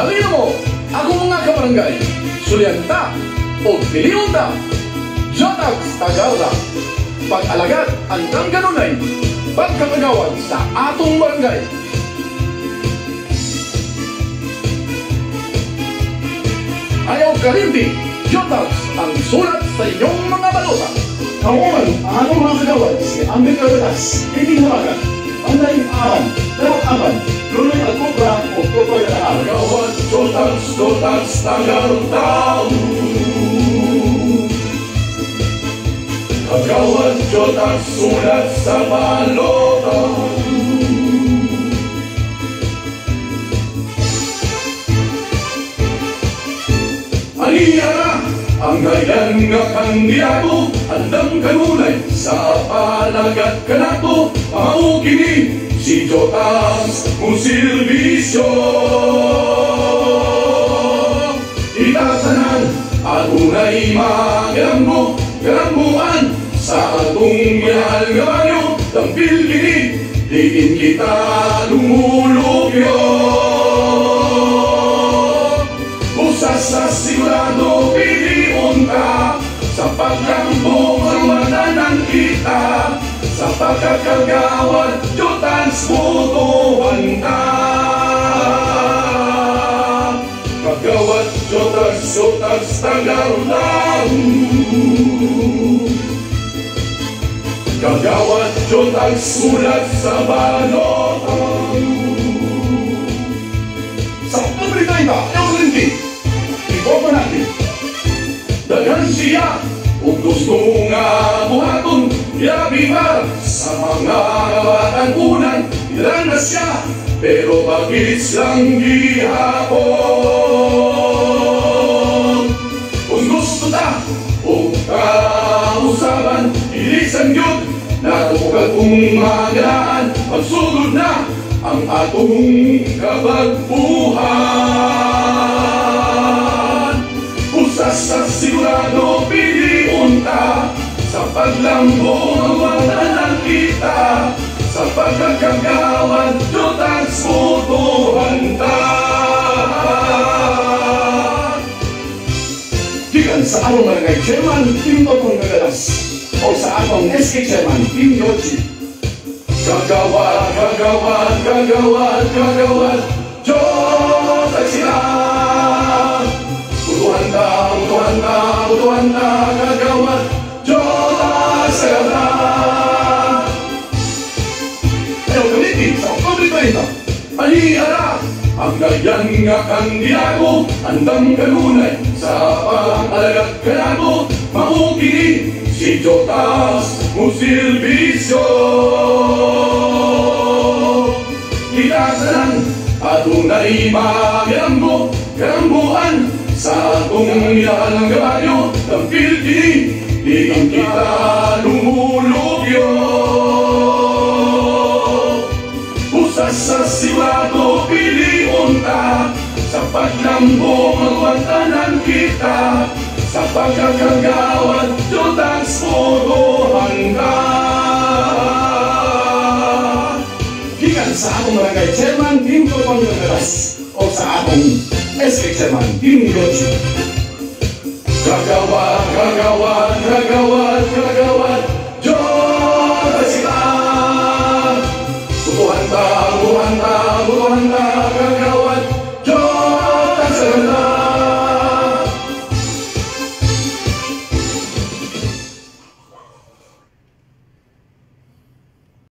Halina mo, ako mga kabarangay, sulian ta o piliyon ta. Jotax Tagalog, pag-alagat ang kanunay, pagkakagawan sa atong barangay. Ayaw kalimpi, Jotax ang sulat sa inyong mga balota. Kaungan, ang atong mga kagawad, si Amir Caradas, Piling Hamagan, Panday Aban, Darat Aban, Luloy Alcobra, o Totoy Aban. Kagawad, Jotax Tagalog. Kagawad, Jotax sulat sa balota. Aliyara, ang gayan nga kandidato, andang kanunay sa palagat kanato, maukini si Jotax kung silbisyo. Itatanan, adunay magalambuan sa atong mahal nga banyo, tampil kini, diin kita lumulupyo. Sa sigurado piliyon ka, sa pagkambong ang matanan kita, sa pagkakagawad Jotax botohan ka. Kagawad Jotax Tagalog. Kagawad Jotax sulat sa balota. Sa pagkakita, iboto natin. Dagan siya kung gusto nga buhaton, ilabihan sa mga kabataan-unan. Iranas siya, pero bagis lang gihapon. Kung gusto ta o kausaban, ilisan yun na tukag umagaan. Pagsugod na ang atong kabagbuhan. Sa sigurado piliyon ka, sa paglambong ang matanan kita, sa pagkakagawad Jotax botohan ka. Gikan sa among barangay chairman Tim Totong Gagalas o sa atong SK chairman Tim Yochi. Kagawad Jotax sila. Butuhan ta, kagawad Jotax sila. Ayaw gamitin sa Oktubre 30. Aliyara, ang gayan nga kandidato, andang kanunay sa pang-alagat kanato, maukini si Jotax kung silbisyo. Itatanan, adunay magalambuan sa atong ilang gabayo, tampil kini, diin kita lumulupyo. Usas sa sigurado piliyon ka, sa paglambong ang matanan kita, sa pagkakagawad Jotax botohan ka. Gikan sa atong barangay chairman Tim Totong Gagalas o sa atong SK chairman Tim Yochi. Kagawad Jotax sila. Butuhan ta,